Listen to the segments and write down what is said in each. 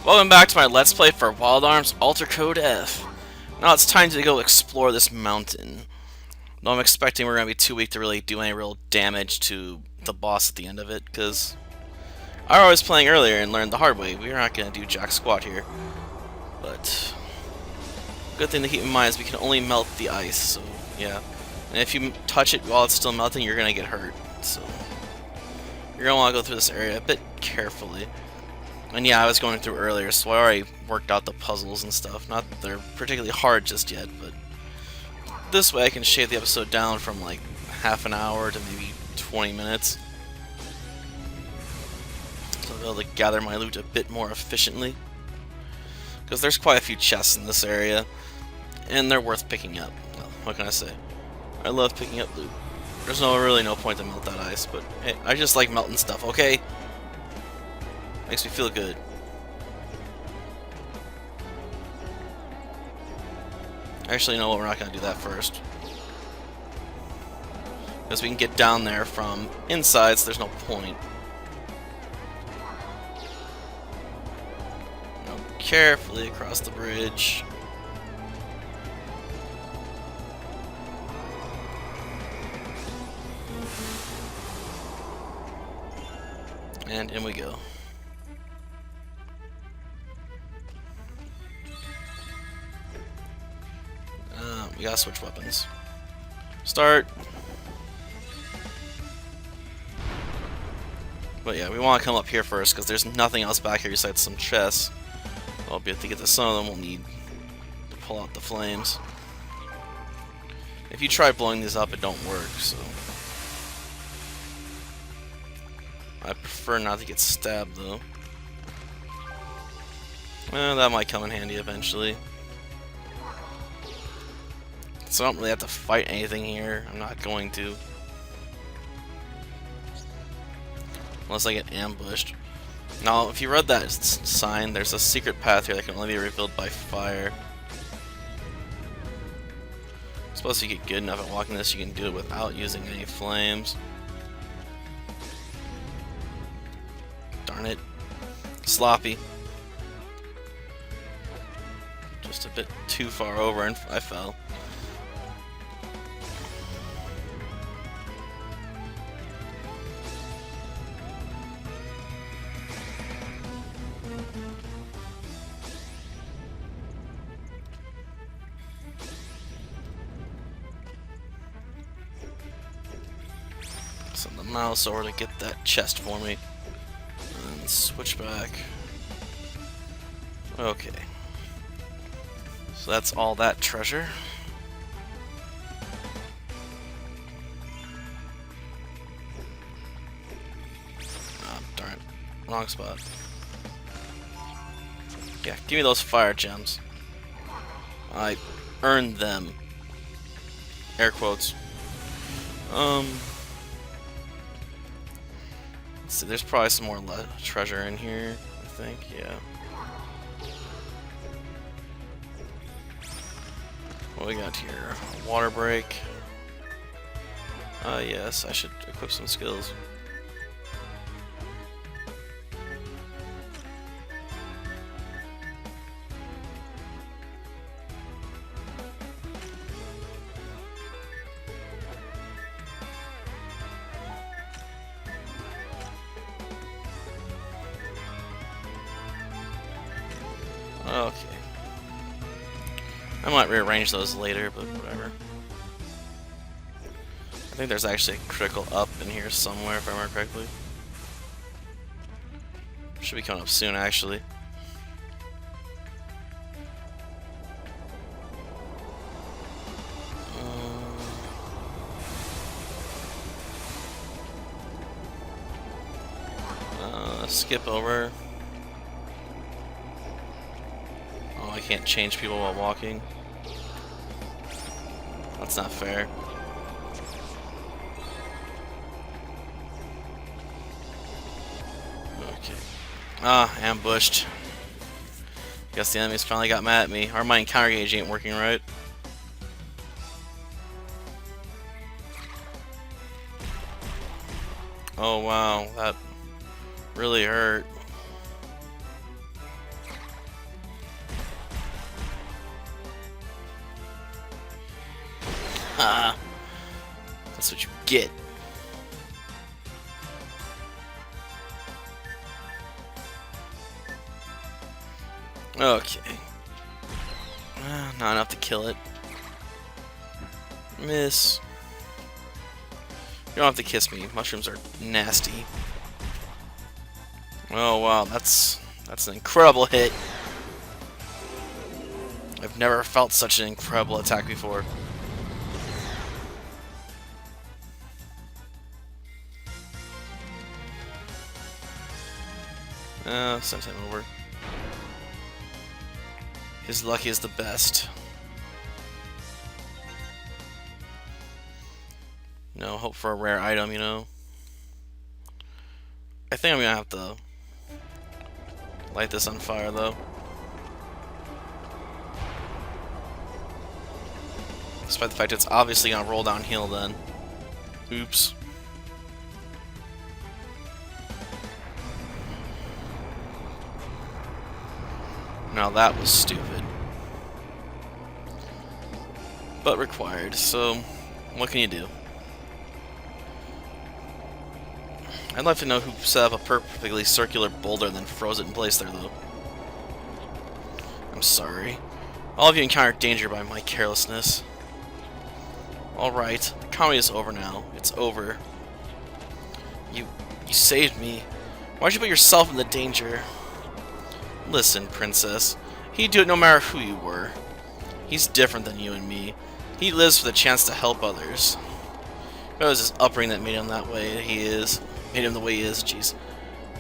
Welcome back to my Let's Play for Wild Arms Alter Code F. Now it's time to go explore this mountain. Though I'm expecting we're going to be too weak to really do any real damage to the boss at the end of it, because I was playing earlier and learned the hard way. We're not going to do jack squat here. But good thing to keep in mind is we can only melt the ice, so yeah. And if you touch it while it's still melting, you're going to get hurt. So you're going to want to go through this area a bit carefully. And yeah, I was going through earlier, so I already worked out the puzzles and stuff. Not that they're particularly hard just yet, but this way I can shave the episode down from like half an hour to maybe 20 minutes. So I'll be able to gather my loot a bit more efficiently. Because there's quite a few chests in this area, and they're worth picking up. Well, what can I say? I love picking up loot. There's really no point to melt that ice, but hey, I just like melting stuff, okay? Makes me feel good. Actually, you know what? We're not going to do that first. Because we can get down there from inside, so there's no point. Go carefully across the bridge. And in we go. We gotta switch weapons. Start. But yeah, we want to come up here first because there's nothing else back here besides some chests. Well, if to get to some of them, we'll need to pull out the flames. If you try blowing these up, it don't work. So I prefer not to get stabbed though. Well, that might come in handy eventually. So I don't really have to fight anything here. I'm not going to. Unless I get ambushed. Now, if you read that sign, there's a secret path here that can only be revealed by fire. I suppose if you get good enough at walking this, you can do it without using any flames. Darn it. Sloppy. Just a bit too far over and I fell. Send the mouse over to get that chest for me. And switch back. Okay. So that's all that treasure. Ah, darn it. Wrong spot. Yeah, give me those fire gems. I earned them. Air quotes. Let's see, there's probably some more treasure in here, I think, yeah. What we got here? Water break. Yes, I should equip some skills. Okay. I might rearrange those later, but whatever. I think there's actually a critical up in here somewhere, if I remember correctly. Should be coming up soon, actually. Skip over. Oh, I can't change people while walking. That's not fair. Okay. Ah, ambushed. Guess the enemies finally got mad at me. Or my encounter gauge ain't working right. Oh wow, that really hurt. That's what you get. Okay. Not enough to kill it. Miss. You don't have to kiss me. Mushrooms are nasty. Oh wow, that's an incredible hit. I've never felt such an incredible attack before. Send him over. His lucky is the best. No hope for a rare item, you know. I think I'm gonna have to light this on fire though. Despite the fact it's obviously gonna roll downhill then. Oops. Now that was stupid. But required, so what can you do? I'd like to know who set up a perfectly circular boulder and then froze it in place there though. I'm sorry. All of you encountered danger by my carelessness. Alright, the comedy is over now. It's over. You saved me. Why'd you put yourself in the danger? Listen, princess. He'd do it no matter who you were. He's different than you and me. He lives for the chance to help others. It was his upbringing that made him that way made him the way he is, jeez.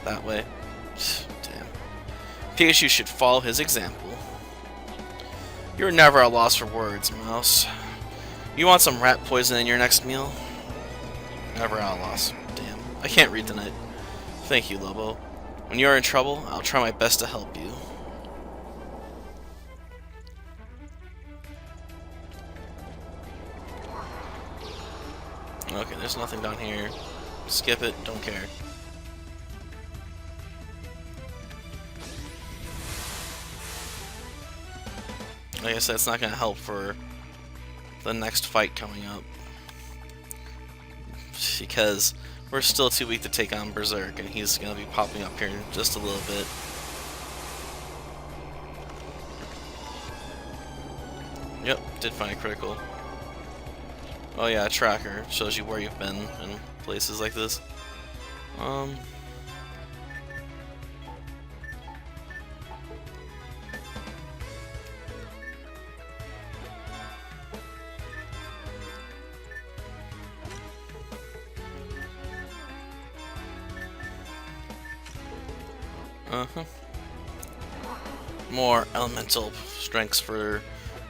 That way. Damn. Pikachu should follow his example. You're never at a loss for words, Mouse. You want some rat poison in your next meal? Never at a loss. Damn. I can't read tonight. Thank you, Lobo. When you're in trouble, I'll try my best to help you. Okay, there's nothing down here. Skip it, don't care. Like I said, it's not going to help for the next fight coming up. Because we're still too weak to take on Berserk, and he's going to be popping up here in just a little bit. Yep, did find a critical. Oh yeah, a tracker. Shows you where you've been in places like this. More elemental strengths for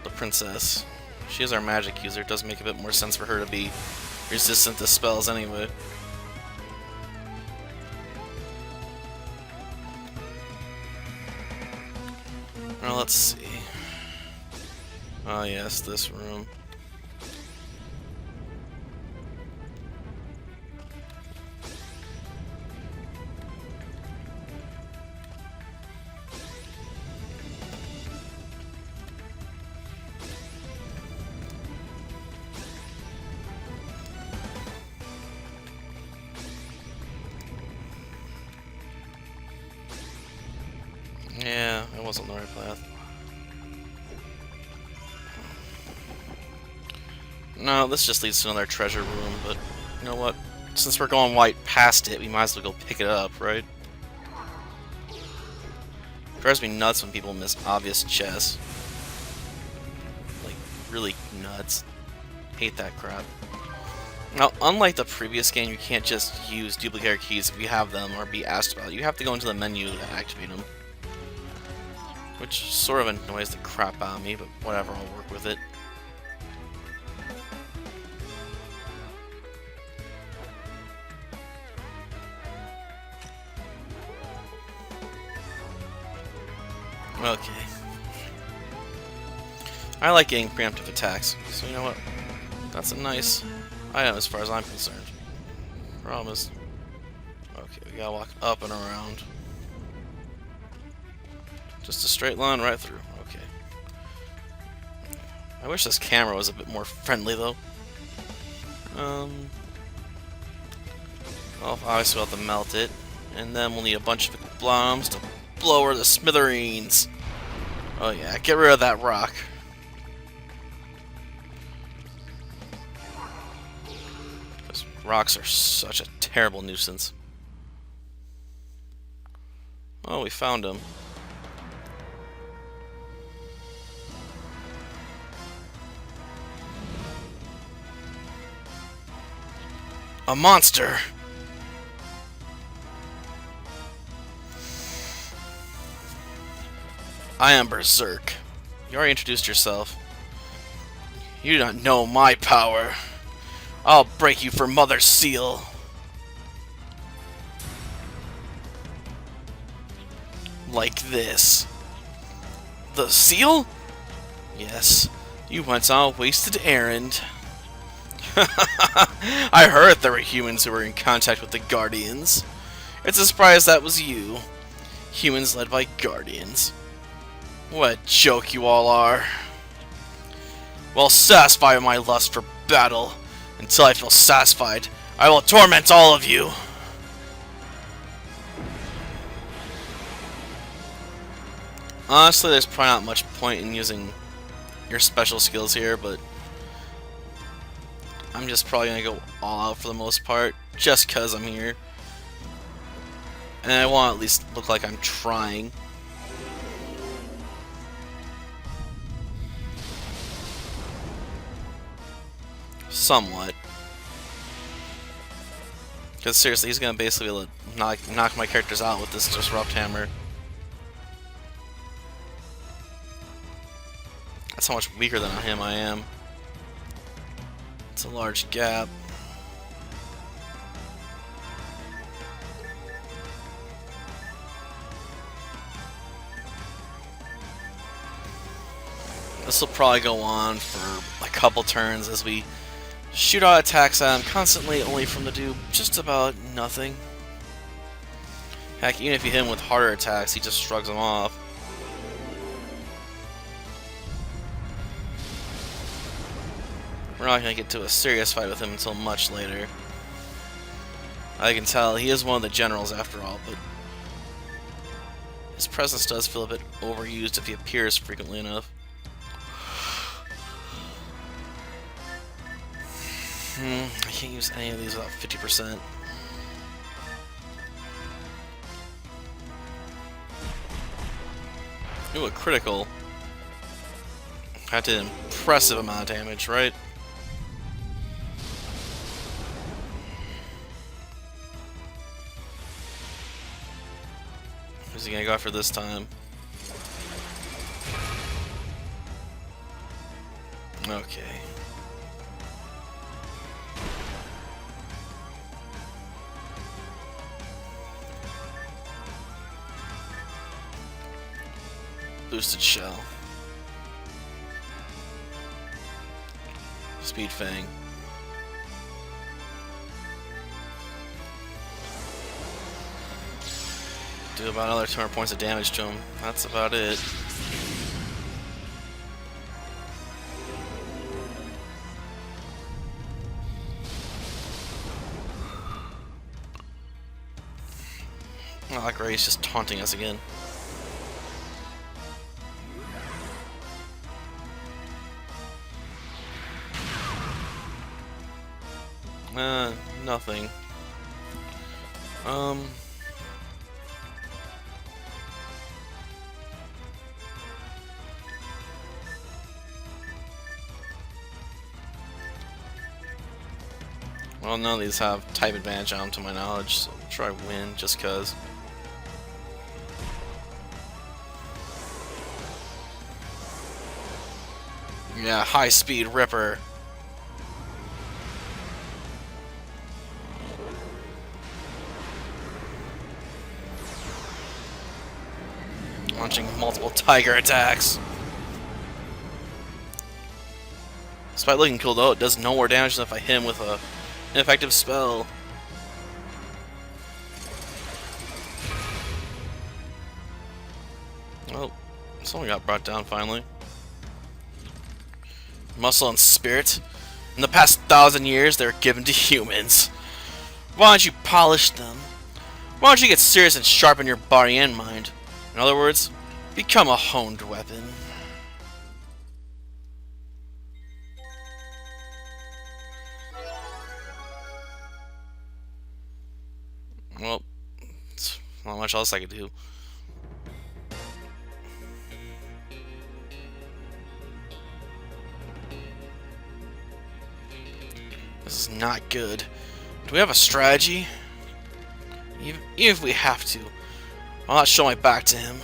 the princess. She is our magic user. It does make a bit more sense for her to be resistant to spells anyway. Well, let's see. Oh yes, this room. Yeah, I was on the right path. No, this just leads to another treasure room, but you know what? Since we're going white past it, we might as well go pick it up, right? It drives me nuts when people miss obvious chests. Like, really nuts. Hate that crap. Now, unlike the previous game, you can't just use duplicate keys if you have them or be asked about it. You have to go into the menu to activate them. Which sort of annoys the crap out of me, but whatever, I'll work with it. Okay. I like getting preemptive attacks, so you know what? That's a nice item as far as I'm concerned. Problem is... Okay, we gotta walk up and around. Just a straight line right through. Okay. I wish this camera was a bit more friendly, though. Um, well, obviously we'll have to melt it. And then we'll need a bunch of bombs to blow her to smithereens. Oh yeah, get rid of that rock. Because rocks are such a terrible nuisance. Oh, we found him. A monster! I am Berserk. You already introduced yourself. You do not know my power. I'll break you for Mother Seal. Like this. The seal? Yes. You went on a wasted errand. I heard there were humans who were in contact with the Guardians. It's a surprise that was you. Humans led by Guardians. What a joke you all are. Well, satisfy my lust for battle. Until I feel satisfied, I will torment all of you. Honestly, there's probably not much point in using your special skills here, but I'm just probably going to go all out for the most part, just because I'm here. And I want to at least look like I'm trying. Somewhat. Because seriously, he's going to basically be able to knock my characters out with this Disrupt Hammer. That's how much weaker than him I am. It's a large gap. This will probably go on for a couple turns as we shoot out attacks at him constantly, only for him to do just about nothing. Heck, even if you hit him with harder attacks, he just shrugs them off. We're not going to get to a serious fight with him until much later. I can tell he is one of the generals after all, but his presence does feel a bit overused if he appears frequently enough. I can't use any of these without 50%. Ooh, a critical. That did an impressive amount of damage, right? Who's he gonna go after this time? Okay. Boosted shell. Speed Fang. Do about another 200 points of damage to him. That's about it. Oh, that Gray's just taunting us again. Nothing. Well, none of these have type advantage on them to my knowledge, so I'll try win just cause. Yeah, high speed ripper. Launching multiple tiger attacks. Despite looking cool though, it does no more damage than if I hit him with a ineffective spell. Oh, someone got brought down finally. Muscle and Spirit. In the past 1,000 years, they were given to humans. Why don't you polish them? Why don't you get serious and sharpen your body and mind? In other words, become a honed weapon. Well, there's not much else I could do. This is not good. Do we have a strategy? Even if we have to, I'll not show my back to him.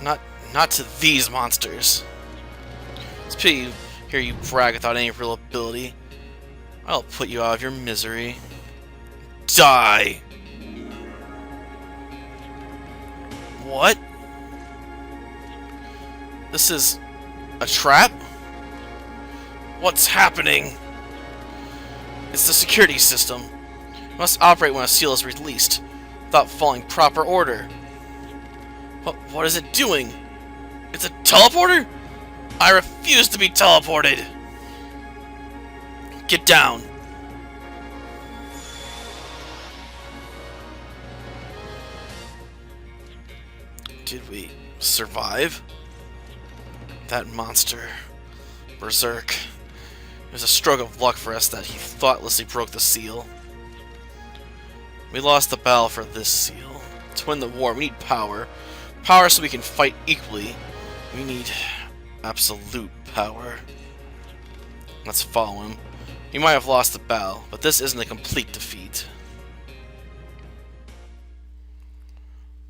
Not to these monsters. It's pity you hear you brag without any real ability. I'll put you out of your misery. Die! What? This is a trap? What's happening? It's the security system. It must operate when a seal is released, without following proper order. What is it doing? It's a teleporter? I refuse to be teleported! Get down! Did we survive? That monster, Berserk. It was a stroke of luck for us that he thoughtlessly broke the seal. We lost the battle for this seal. To win the war, we need power. Power so we can fight equally. We need absolute power. Let's follow him. He might have lost the battle, but this isn't a complete defeat.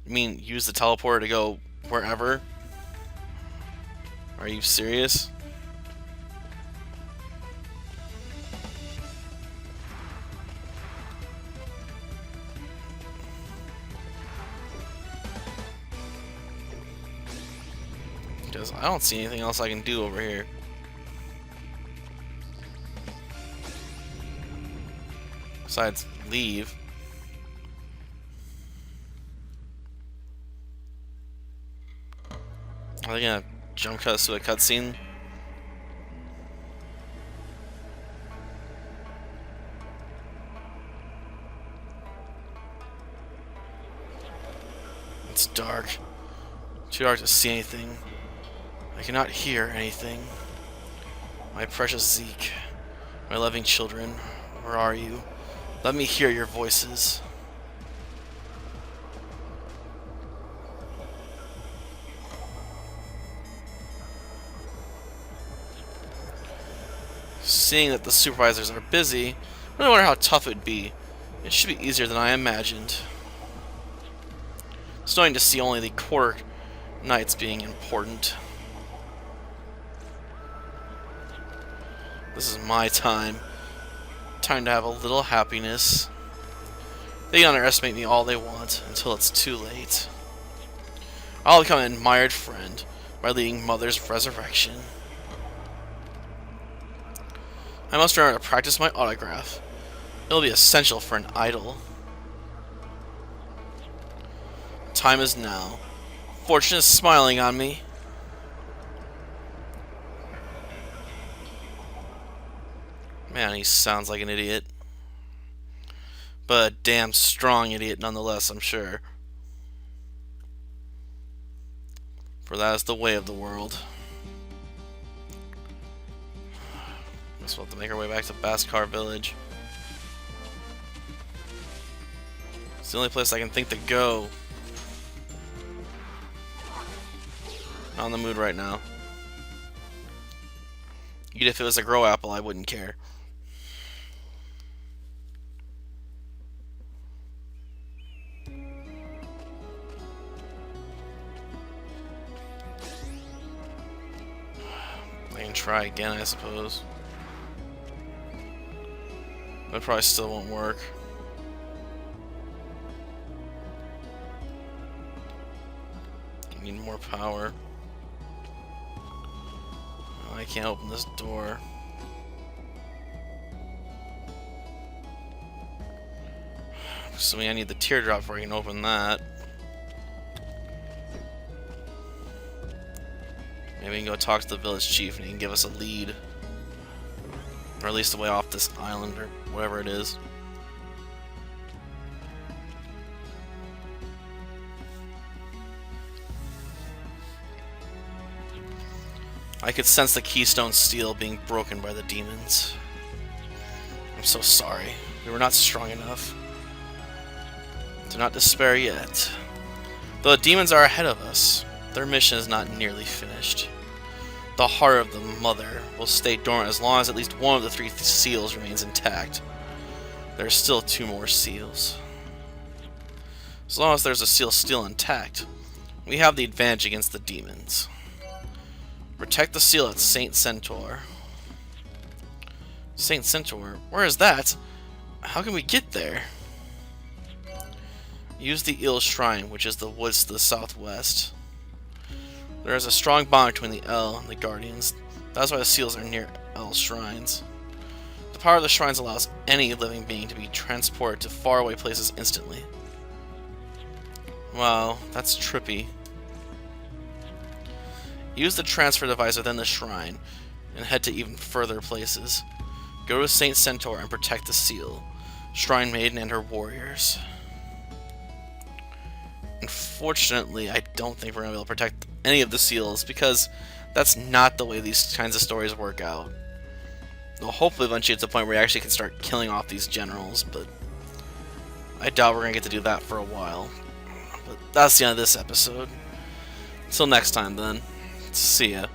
You mean use the teleporter to go wherever? Are you serious? Because I don't see anything else I can do over here. Besides, leave. Are they gonna jump cut us to a cutscene? It's dark. Too dark to see anything. I cannot hear anything. My precious Zeke, my loving children, where are you? Let me hear your voices. Seeing that the supervisors are busy, I really wonder how tough it would be. It should be easier than I imagined. It's annoying to see only the quarter knights being important. This is my time. Time to have a little happiness. They can underestimate me all they want until it's too late. I'll become an admired friend by leading Mother's resurrection. I must remember to practice my autograph. It'll be essential for an idol. Time is now. Fortune is smiling on me. Man, he sounds like an idiot. But a damn strong idiot nonetheless, I'm sure. For that is the way of the world. Guess we'll have to make our way back to Baskar Village. It's the only place I can think to go. Not in the mood right now. Even if it was a grow apple, I wouldn't care. I can try again, I suppose. But it probably still won't work. I need more power. Oh, I can't open this door. Assuming I need the teardrop before I can open that. Maybe we can go talk to the village chief and he can give us a lead. Or at least away off this island, or whatever it is. I could sense the keystone steel being broken by the demons. I'm so sorry. We were not strong enough. Do not despair yet. Though the demons are ahead of us, their mission is not nearly finished. The heart of the mother will stay dormant as long as at least one of the 3 seals remains intact. There are still 2 more seals. As long as there's a seal still intact, we have the advantage against the demons. Protect the seal at Saint Centaur. Saint Centaur? Where is that? How can we get there? Use the Eel Shrine, which is the woods to the southwest. There is a strong bond between the El and the Guardians. That's why the seals are near El Shrines. The power of the shrines allows any living being to be transported to faraway places instantly. Wow, that's trippy. Use the transfer device within the shrine and head to even further places. Go to Saint Centaur and protect the seal, Shrine Maiden and her warriors. Unfortunately, I don't think we're going to be able to protect any of the seals because that's not the way these kinds of stories work out. They'll hopefully eventually get to the point where we actually can start killing off these generals, but I doubt we're going to get to do that for a while. But that's the end of this episode. Until next time then, see ya.